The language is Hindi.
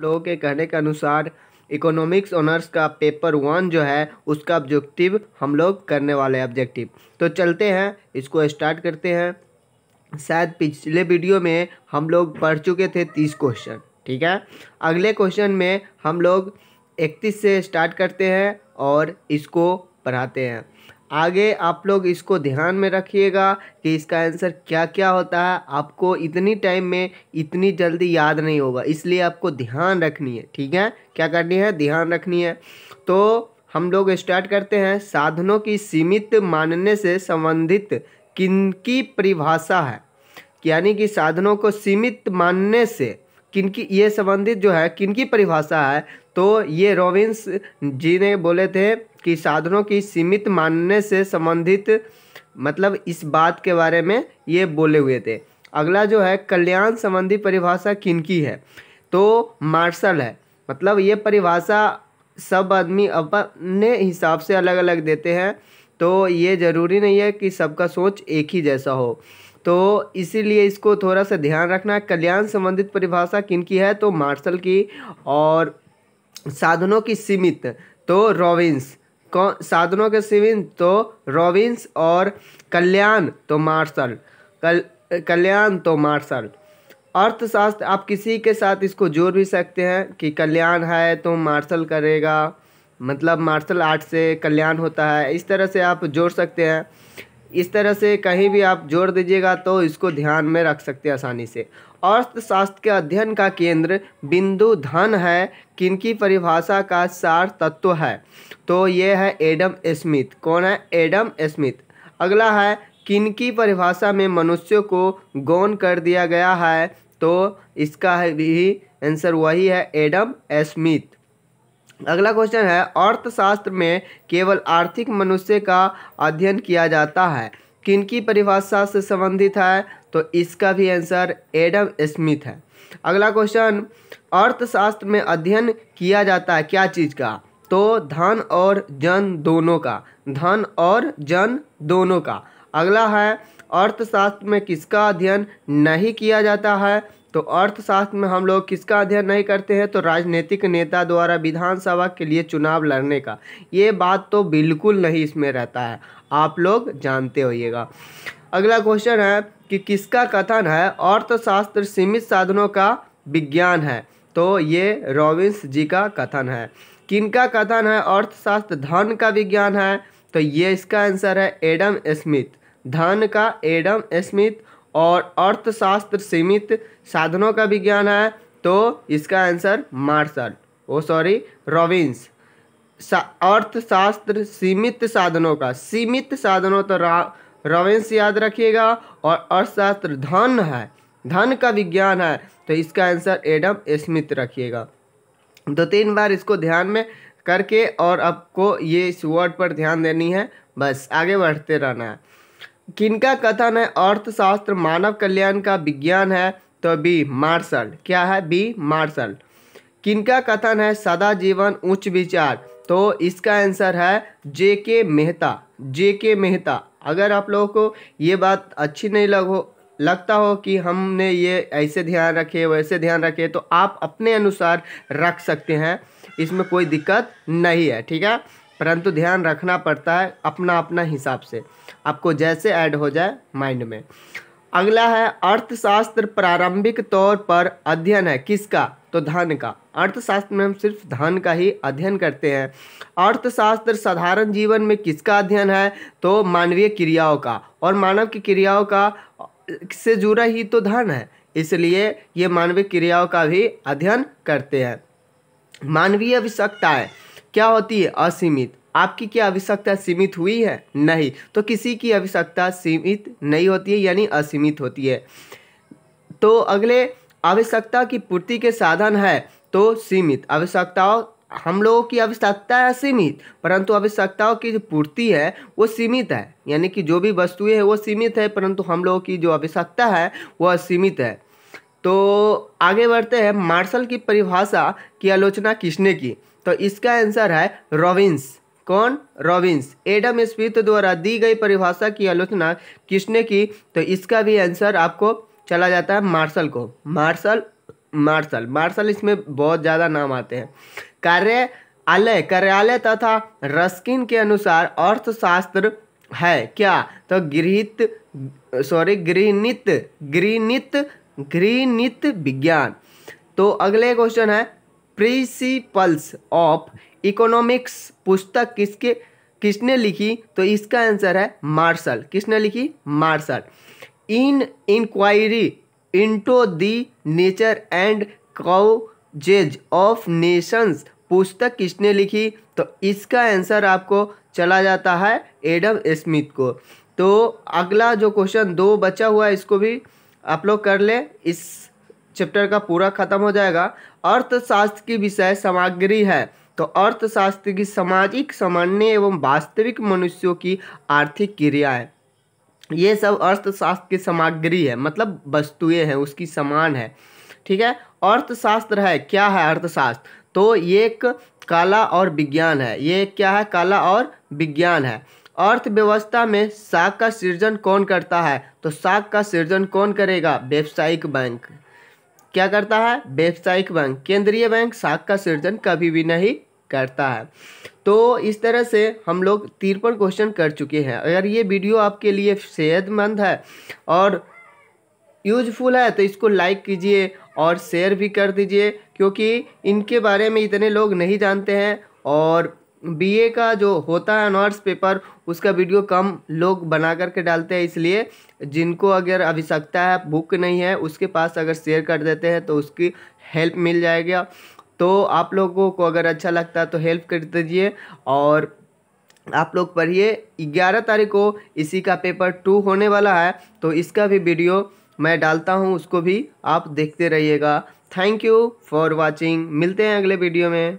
लोगों के कहने के अनुसार इकोनॉमिक्स ऑनर्स का पेपर 1 जो है उसका ऑब्जेक्टिव हम लोग करने वाले हैं ऑब्जेक्टिव। तो चलते हैं, इसको स्टार्ट करते हैं। शायद पिछले वीडियो में हम लोग पढ़ चुके थे 30 क्वेश्चन, ठीक है। अगले क्वेश्चन में हम लोग 31 से स्टार्ट करते हैं और इसको पढ़ाते हैं। आगे आप लोग इसको ध्यान में रखिएगा कि इसका आंसर क्या क्या होता है। आपको इतनी टाइम में इतनी जल्दी याद नहीं होगा, इसलिए आपको ध्यान रखनी है, ठीक है। क्या करनी है? ध्यान रखनी है। तो हम लोग स्टार्ट करते हैं। साधनों की सीमित मानने से संबंधित किनकी परिभाषा है, यानी कि साधनों को सीमित मानने से किनकी ये संबंधित जो है किनकी परिभाषा है। तो ये रॉबिन्स जी ने बोले थे कि साधनों की सीमित मानने से संबंधित, मतलब इस बात के बारे में ये बोले हुए थे। अगला जो है कल्याण संबंधी परिभाषा किनकी है, तो मार्शल है। मतलब ये परिभाषा सब आदमी अपने हिसाब से अलग अलग देते हैं, तो ये ज़रूरी नहीं है कि सबका सोच एक ही जैसा हो, तो इसीलिए इसको थोड़ा सा ध्यान रखना है। कल्याण संबंधित परिभाषा किनकी है, तो मार्शल की। और साधनों की सीमित तो रॉबिन्स। कौन साधनों के सीमित, तो रॉबिन्स। और कल्याण तो मार्शल। कल्याण तो मार्शल। अर्थशास्त्र आप किसी के साथ इसको जोड़ भी सकते हैं कि कल्याण है तो मार्शल करेगा, मतलब मार्शल आर्ट से कल्याण होता है, इस तरह से आप जोड़ सकते हैं। इस तरह से कहीं भी आप जोड़ दीजिएगा तो इसको ध्यान में रख सकते हैं आसानी से। अर्थशास्त्र के अध्ययन का केंद्र बिंदु धन है, किनकी परिभाषा का सार तत्व है, तो ये है एडम स्मिथ। कौन है? Adam Smith. अगला है किनकी परिभाषा में मनुष्यों को गौण कर दिया गया है, तो इसका है भी आंसर वही है, एडम स्मिथ। अगला क्वेश्चन है अर्थशास्त्र में केवल आर्थिक मनुष्य का अध्ययन किया जाता है, किनकी परिभाषा से संबंधित है, तो इसका भी आंसर एडम स्मिथ है। अगला क्वेश्चन अर्थशास्त्र में अध्ययन किया जाता है क्या चीज़ का, तो धन और जन दोनों का। धन और जन दोनों का। अगला है अर्थशास्त्र में किसका अध्ययन नहीं किया जाता है, तो अर्थशास्त्र में हम लोग किसका अध्ययन नहीं करते हैं, तो राजनीतिक नेता द्वारा विधानसभा के लिए चुनाव लड़ने का। ये बात तो बिल्कुल नहीं इसमें रहता है, आप लोग जानते होइएगा। अगला क्वेश्चन है कि किसका कथन है अर्थशास्त्र सीमित साधनों का विज्ञान है, तो ये रॉबिन्स जी का कथन है। किनका कथन है अर्थशास्त्र धन का विज्ञान है, तो ये इसका आंसर है एडम स्मिथ। धन का एडम स्मिथ। और अर्थशास्त्र सीमित साधनों का विज्ञान है, तो इसका आंसर मार्शल, रॉबिन्स। अर्थशास्त्र सीमित साधनों का, सीमित साधनों तो रॉबिन्स याद रखिएगा। और अर्थशास्त्र धन है, धन का विज्ञान है, तो इसका आंसर एडम स्मिथ रखिएगा। 2-3 बार इसको ध्यान में करके और आपको ये इस वर्ड पर ध्यान देनी है, बस आगे बढ़ते रहना है। किनका कथन है अर्थशास्त्र मानव कल्याण का विज्ञान है, तो बी मार्शल। क्या है? B Marshall. किनका कथन है सदा जीवन उच्च विचार, तो इसका आंसर है जे.के. मेहता। जे.के. मेहता। अगर आप लोगों को ये बात अच्छी नहीं लगता हो कि हमने ये ऐसे ध्यान रखे वैसे ध्यान रखे, तो आप अपने अनुसार रख सकते हैं, इसमें कोई दिक्कत नहीं है, ठीक है। परंतु ध्यान रखना पड़ता है अपना अपना हिसाब से, आपको जैसे ऐड हो जाए माइंड में। अगला है अर्थशास्त्र प्रारंभिक तौर पर अध्ययन है किसका, तो धन का। अर्थशास्त्र में हम सिर्फ धन का ही अध्ययन करते हैं। अर्थशास्त्र साधारण जीवन में किसका अध्ययन है, तो मानवीय क्रियाओं का। और मानव की क्रियाओं का से जुड़ा ही तो धन है, इसलिए ये मानवीय क्रियाओं का भी अध्ययन करते हैं। मानवीय आवश्यकताएं क्या होती है? असीमित। आपकी क्या आवश्यकता सीमित हुई है? नहीं। तो किसी की आवश्यकता सीमित नहीं होती है, यानी असीमित होती है। तो अगले आवश्यकता की पूर्ति के साधन है, तो सीमित। आवश्यकताओं, हम लोगों की आवश्यकता है सीमित, परंतु आवश्यकताओं की जो पूर्ति है वो सीमित है, यानी कि जो भी वस्तुएं है वो सीमित है, परंतु हम लोगों की जो आवश्यकता है वो असीमित है। तो आगे बढ़ते हैं। मार्शल की परिभाषा की आलोचना किसने की, तो इसका आंसर है रॉबिन्स। कौन? रॉबिन्स। एडम स्मिथ द्वारा दी गई परिभाषा की आलोचना किसने की, तो इसका भी आंसर आपको चला जाता है मार्शल को। Martial martial. मार्शल इसमें बहुत ज़्यादा नाम आते हैं। कार्यालय तथा रस्किन के अनुसार अर्थशास्त्र है क्या? तो गृहीत विज्ञान। तो अगले क्वेश्चन है, प्रिंसिपल्स ऑफ इकोनॉमिक्स पुस्तक किसने लिखी? तो इसका आंसर है मार्शल। किसने लिखी? Marshall. Inquiry into the nature and causes of nations पुस्तक किसने लिखी? तो इसका आंसर आपको चला जाता है एडम स्मिथ को। तो अगला जो क्वेश्चन 2 बचा हुआ है इसको भी आप लोग कर ले, इस चैप्टर का पूरा खत्म हो जाएगा। अर्थशास्त्र की विषय सामग्री है। तो अर्थशास्त्र की सामाजिक, सामान्य एवं वास्तविक मनुष्यों की आर्थिक क्रियाएं, ये सब अर्थशास्त्र की सामग्री है, मतलब वस्तुएं हैं, उसकी समान है। ठीक है। अर्थशास्त्र है, क्या है अर्थशास्त्र? तो ये एक कला और विज्ञान है। ये क्या है? कला और विज्ञान है। अर्थव्यवस्था में साख का सृजन कौन करता है? तो साख का सृजन कौन करेगा? व्यावसायिक बैंक। क्या करता है? व्यावसायिक बैंक। केंद्रीय बैंक साख का सृजन कभी भी नहीं करता है। तो इस तरह से हम लोग 53 क्वेश्चन कर चुके हैं। अगर ये वीडियो आपके लिए सेहतमंद है और यूजफुल है तो इसको लाइक कीजिए और शेयर भी कर दीजिए, क्योंकि इनके बारे में इतने लोग नहीं जानते हैं। और बीए का जो होता है ऑनर्स पेपर, उसका वीडियो कम लोग बना करके डालते हैं, इसलिए जिनको अगर आवश्यकता है, बुक नहीं है, उसके पास अगर शेयर कर देते हैं तो उसकी हेल्प मिल जाएगा। तो आप लोगों को अगर अच्छा लगता है तो हेल्प कर दीजिए। और आप लोग पढ़िए। 11 तारीख को इसी का पेपर 2 होने वाला है, तो इसका भी वीडियो मैं डालता हूँ, उसको भी आप देखते रहिएगा। Thank you for watching. मिलते हैं अगले वीडियो में।